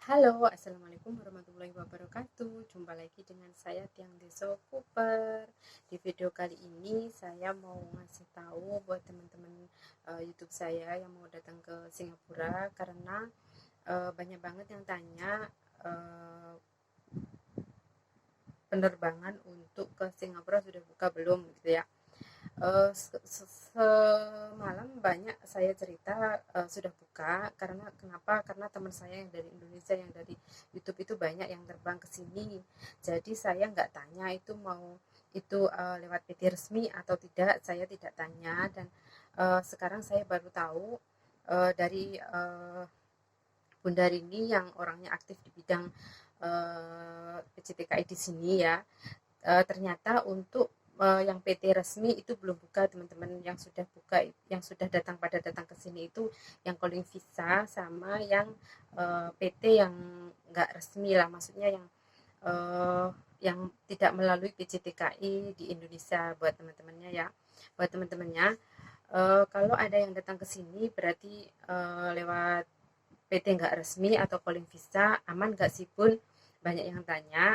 Halo, assalamualaikum warahmatullahi wabarakatuh. Jumpa lagi dengan saya Tiang Deso Cooper. Di video kali ini saya mau ngasih tahu buat teman-teman YouTube saya yang mau datang ke Singapura karena banyak banget yang tanya uh, penerbangan untuk ke Singapura sudah buka belum gitu ya. Semalam banyak saya cerita sudah buka karena kenapa? Karena teman saya yang dari Indonesia yang dari YouTube itu banyak yang terbang ke sini. Jadi saya nggak tanya itu mau itu lewat PT resmi atau tidak, saya tidak tanya dan sekarang saya baru tahu dari Bunda Rini yang orangnya aktif di bidang PCTKI di sini ya. Ternyata untuk yang PT resmi itu belum buka teman-teman, yang sudah buka yang sudah datang ke sini itu yang calling visa sama yang PT yang enggak resmi lah, maksudnya yang tidak melalui PCTKI di Indonesia. Buat teman-temannya ya, buat teman-temannya kalau ada yang datang ke sini berarti lewat PT nggak resmi atau calling visa, aman nggak sih Bun? Banyak yang tanya.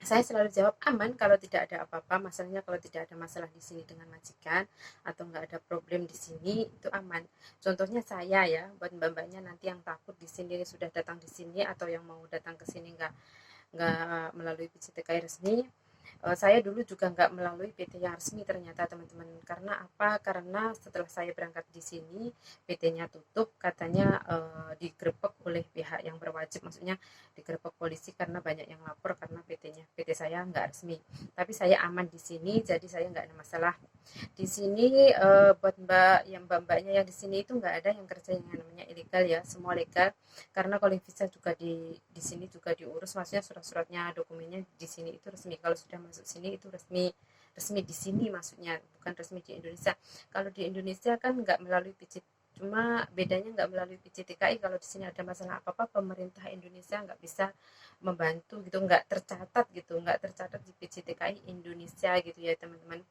Saya selalu jawab aman kalau tidak ada apa-apa. Masalahnya kalau tidak ada masalah di sini dengan majikan atau nggak ada problem di sini, itu aman. Contohnya saya ya, buat mbak-mbaknya nanti yang takut di sini sudah datang di sini atau yang mau datang ke sini nggak melalui PCTKI resmi. Saya dulu juga nggak melalui PT yang resmi ternyata teman-teman. Karena apa? Karena setelah saya berangkat di sini, PT-nya tutup, katanya digerebek oleh pihak yang berwajib, maksudnya digerebek polisi karena banyak yang lapor karena PT saya nggak resmi. Tapi saya aman di sini, jadi saya nggak ada masalah. Di sini buat mbak-mbaknya yang di sini itu nggak ada yang kerja yang namanya ilegal ya, semua legal. Karena kalau visa juga di sini juga diurus, maksudnya surat-suratnya, dokumennya di sini itu resmi. Kalau sudah masuk sini itu resmi, resmi di sini maksudnya, bukan resmi di Indonesia. Kalau di Indonesia kan nggak melalui PCT, cuma bedanya nggak melalui PCTKI. Kalau di sini ada masalah apa-apa, pemerintah Indonesia nggak bisa membantu gitu, nggak tercatat gitu, nggak tercatat di PCTKI Indonesia gitu ya teman-teman.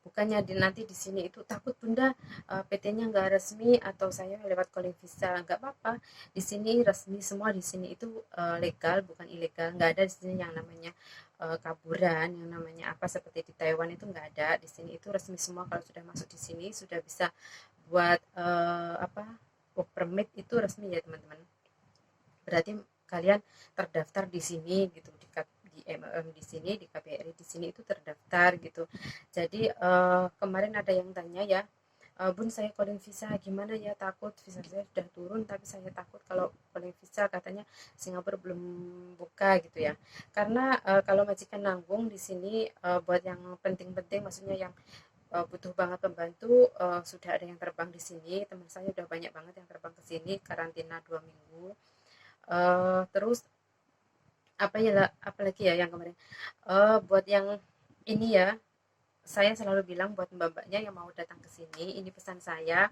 Bukannya nanti di sini itu takut Bunda PT-nya nggak resmi atau saya lewat calling visa, nggak apa-apa. Di sini resmi semua, di sini itu legal bukan ilegal. Nggak ada di sini yang namanya kaburan, yang namanya apa seperti di Taiwan itu nggak ada. Di sini itu resmi semua. Kalau sudah masuk di sini sudah bisa buat apa, work permit itu resmi ya teman-teman. Berarti kalian terdaftar di sini gitu, di MLM di sini, di KBRI di sini itu terdaftar gitu. Jadi kemarin ada yang tanya ya, Bun saya calling visa gimana ya, takut visa saya sudah turun tapi saya takut kalau calling visa katanya Singapura belum buka gitu ya. Karena kalau majikan nanggung di sini buat yang penting-penting, maksudnya yang butuh banget pembantu, sudah ada yang terbang di sini. Teman saya udah banyak banget yang terbang ke sini karantina 2 minggu. Terus apa ya, apalagi ya yang kemarin buat yang ini ya, saya selalu bilang buat mbak-mbaknya yang mau datang ke sini, ini pesan saya,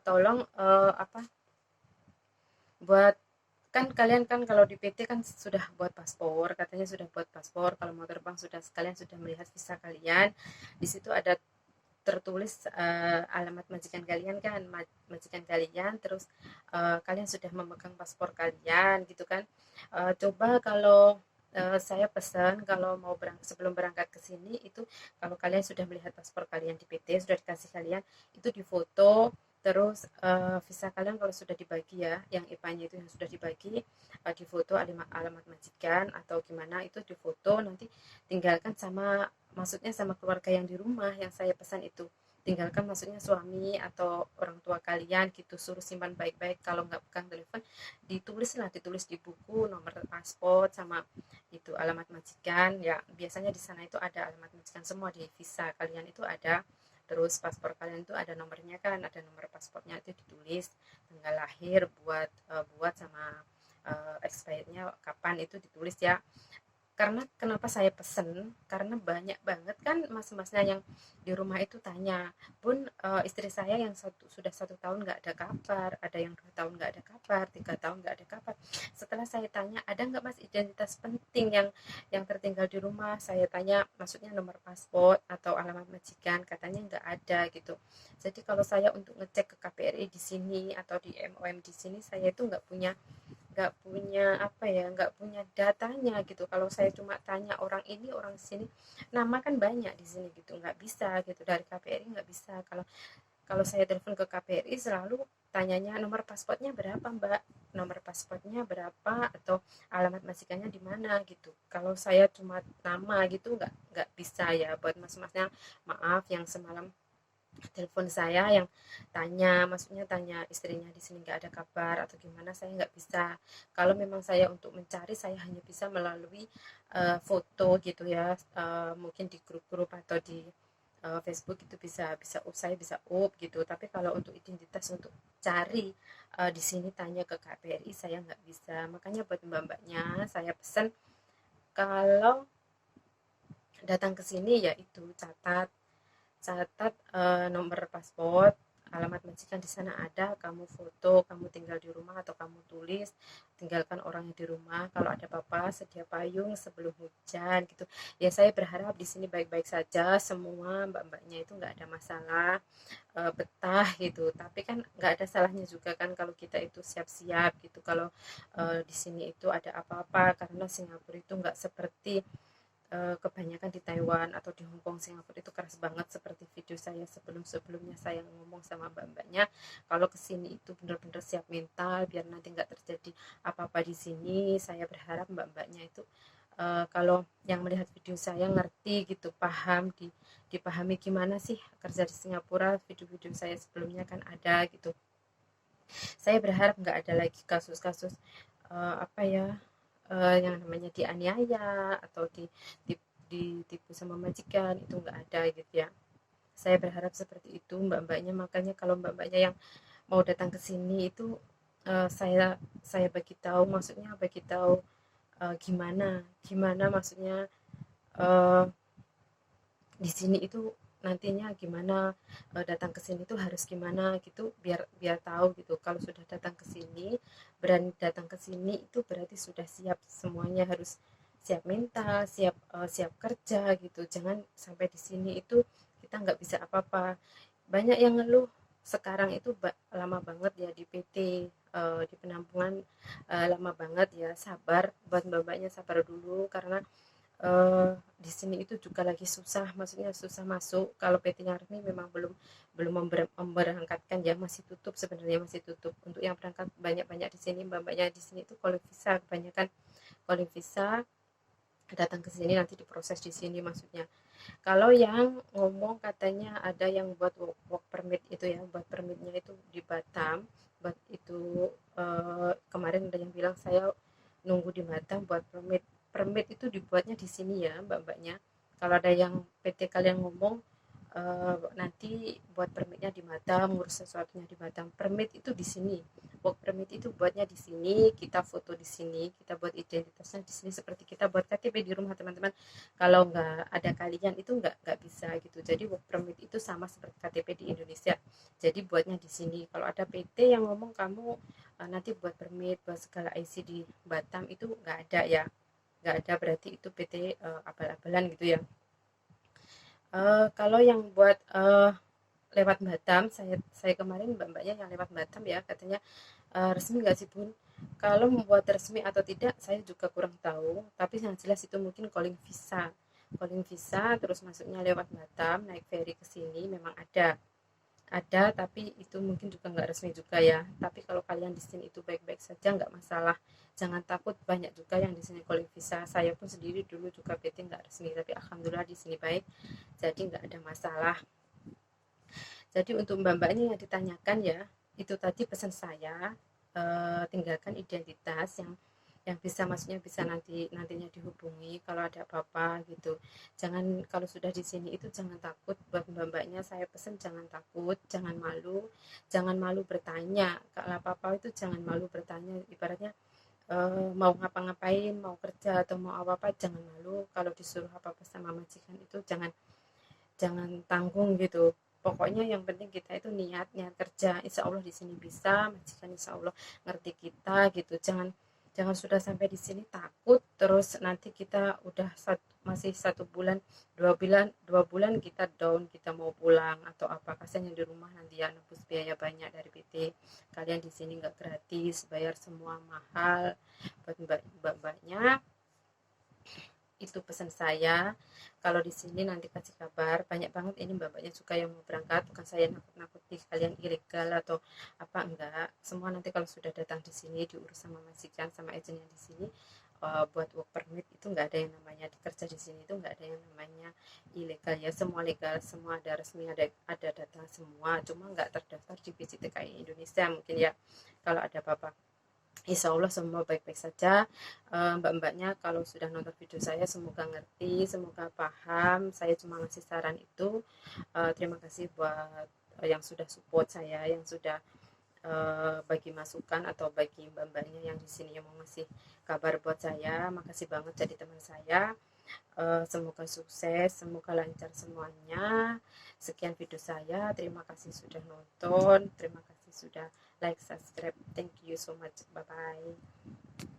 tolong apa, buat, kan kalian kan kalau di PT kan sudah buat paspor, katanya sudah buat paspor, kalau mau terbang sudah, sekalian sudah melihat visa kalian, di situ ada tertulis alamat majikan kalian kan, majikan kalian, terus kalian sudah memegang paspor kalian gitu kan. Coba kalau saya pesan kalau mau sebelum berangkat ke sini itu, kalau kalian sudah melihat paspor kalian di PT sudah dikasih kalian, itu difoto. Terus visa kalian kalau sudah dibagi ya, yang IPA-nya itu yang sudah dibagi, difoto alamat majikan atau gimana itu difoto, nanti tinggalkan sama, maksudnya sama keluarga yang di rumah yang saya pesan itu, tinggalkan maksudnya suami atau orang tua kalian gitu, suruh simpan baik-baik. Kalau nggak pegang telepon, ditulis di buku nomor paspor sama itu alamat majikan ya. Biasanya di sana itu ada alamat majikan semua, di visa kalian itu ada. Terus paspor kalian itu ada nomornya kan, ada nomor paspornya itu ditulis, tanggal lahir, buat sama expirednya kapan itu ditulis ya. Karena kenapa saya pesen, karena banyak banget kan mas-masnya yang di rumah itu tanya, Bun, istri saya yang sudah 1 tahun nggak ada kabar, ada yang 2 tahun nggak ada kabar, 3 tahun nggak ada kabar. Setelah saya tanya, ada nggak mas identitas penting yang tertinggal di rumah, saya tanya maksudnya nomor paspor atau alamat majikan, katanya nggak ada gitu. Jadi kalau saya untuk ngecek ke KPRI di sini atau di MOM di sini, saya itu nggak punya datanya gitu. Kalau saya cuma tanya orang ini orang sini, nama kan banyak di sini gitu, nggak bisa gitu. Dari KPRI nggak bisa. Kalau kalau saya telepon ke KPRI selalu tanyanya nomor paspornya berapa mbak, nomor paspornya berapa, atau alamat majikannya di mana gitu. Kalau saya cuma nama gitu nggak bisa ya. Buat mas-masnya maaf yang semalam telepon saya yang tanya, maksudnya tanya istrinya di sini nggak ada kabar atau gimana, saya nggak bisa. Kalau memang saya untuk mencari, saya hanya bisa melalui foto gitu ya, mungkin di grup-grup atau di Facebook itu bisa bisa saya bisa gitu. Tapi kalau untuk identitas untuk cari di sini tanya ke KPRI saya nggak bisa. Makanya buat mbak-mbaknya saya pesan kalau datang ke sini ya itu catat catat nomor paspor, alamat majikan di sana ada, kamu foto, kamu tinggal di rumah atau kamu tulis, tinggalkan orangnya di rumah. Kalau ada apa-apa, sedia payung sebelum hujan gitu. Ya saya berharap di sini baik-baik saja, semua mbak-mbaknya itu nggak ada masalah, betah gitu. Tapi kan nggak ada salahnya juga kan kalau kita itu siap-siap gitu. Kalau di sini itu ada apa-apa, karena Singapura itu nggak seperti kebanyakan di Taiwan atau di Hong Kong, Singapura itu keras banget. Seperti video saya sebelum-sebelumnya saya ngomong sama mbak-mbaknya, kalau kesini itu benar-benar siap mental biar nanti nggak terjadi apa-apa di sini. Saya berharap mbak-mbaknya itu kalau yang melihat video saya ngerti gitu, paham, dipahami gimana sih kerja di Singapura. Video-video saya sebelumnya kan ada gitu. Saya berharap nggak ada lagi kasus-kasus apa ya, yang namanya dianiaya atau di ditipu sama majikan, itu nggak ada gitu ya. Saya berharap seperti itu mbak-mbaknya. Makanya kalau mbak-mbaknya yang mau datang ke sini itu saya bagi tahu, maksudnya bagi tahu gimana gimana maksudnya eh, di sini itu nantinya gimana, datang ke sini tuh harus gimana gitu, biar biar tahu gitu. Kalau sudah datang ke sini, berani datang ke sini itu berarti sudah siap semuanya, harus siap mental, siap kerja gitu. Jangan sampai di sini itu kita nggak bisa apa-apa. Banyak yang ngeluh sekarang itu lama banget ya di PT, di penampungan, lama banget ya. Sabar buat mbak-mbaknya, sabar dulu karena di sini itu juga lagi susah, maksudnya susah masuk. Kalau PT-nya resmi memang belum belum memberangkatkan ya, masih tutup sebenarnya, masih tutup untuk yang berangkat. Banyak-banyak di sini mbak-mbaknya di sini itu calling visa, kebanyakan calling visa datang ke sini nanti diproses di sini maksudnya. Kalau yang ngomong katanya ada yang buat work permit itu ya, buat permitnya itu di Batam, buat itu kemarin ada yang bilang saya nunggu di Batam buat permit. Permit itu dibuatnya di sini ya mbak-mbaknya. Kalau ada yang PT kalian ngomong nanti buat permitnya di Batam, ngurus sesuatunya di Batam. Permit itu di sini. Work permit itu buatnya di sini, kita foto di sini, kita buat identitasnya di sini seperti kita buat KTP di rumah teman-teman. Kalau nggak ada kalian itu nggak bisa gitu. Jadi work permit itu sama seperti KTP di Indonesia. Jadi buatnya di sini. Kalau ada PT yang ngomong kamu nanti buat permit, buat segala IC di Batam, itu nggak ada ya. Nggak ada, berarti itu PT abal-abalan gitu ya. Kalau yang buat lewat Batam, saya kemarin mbak-mbaknya yang lewat Batam ya, katanya resmi nggak sih Bun? Kalau membuat resmi atau tidak saya juga kurang tahu, tapi yang jelas itu mungkin calling visa terus masuknya lewat Batam, naik ferry ke sini memang ada, tapi itu mungkin juga nggak resmi juga ya. Tapi kalau kalian di sini itu baik-baik saja, nggak masalah, jangan takut. Banyak juga yang di sini calling visa, saya pun sendiri dulu juga PT nggak resmi, tapi alhamdulillah di sini baik, jadi nggak ada masalah. Jadi untuk mbak-mbaknya yang ditanyakan ya, itu tadi pesan saya, tinggalkan identitas yang bisa, maksudnya bisa nantinya dihubungi kalau ada apa-apa gitu. Jangan, kalau sudah di sini itu jangan takut. Buat mbak-mbaknya saya pesan jangan takut, jangan malu bertanya. Kalau apa-apa itu jangan malu bertanya. Ibaratnya mau ngapa-ngapain, mau kerja atau mau apa-apa jangan malu. Kalau disuruh apa-apa sama majikan itu jangan jangan tanggung gitu. Pokoknya yang penting kita itu niat niat kerja, insya Allah di sini bisa, majikan insya Allah ngerti kita gitu. Jangan Jangan sudah sampai di sini takut terus nanti kita udah masih 1 bulan 2 bulan kita down, kita mau pulang atau apa, kasihan di rumah nanti ya nebus biaya banyak dari PT. Kalian di sini nggak gratis, bayar semua mahal buat mbaknya. Itu pesan saya. Kalau di sini nanti kasih kabar, banyak banget ini mbak-mbaknya juga yang mau berangkat, bukan saya nakut-nakuti kalian ilegal atau apa, enggak. Semua nanti kalau sudah datang di sini diurus sama majikan sama agent yang di sini. Buat work permit itu nggak ada yang namanya kerja di sini, itu nggak ada yang namanya ilegal ya, semua legal, semua ada resmi, ada data semua, cuma nggak terdaftar di PJTKI Indonesia mungkin ya. Kalau ada apa-apa, Insya Allah semua baik-baik saja. Mbak-mbaknya kalau sudah nonton video saya semoga ngerti, semoga paham. Saya cuma ngasih saran itu. Terima kasih buat yang sudah support saya, yang sudah bagi masukan atau bagi mbak-mbaknya yang di sini yang mau ngasih kabar buat saya. Makasih banget jadi teman saya. Semoga sukses, semoga lancar semuanya. Sekian video saya. Terima kasih sudah nonton. Terima kasih sudah like, subscribe. Thank you so much. Bye bye.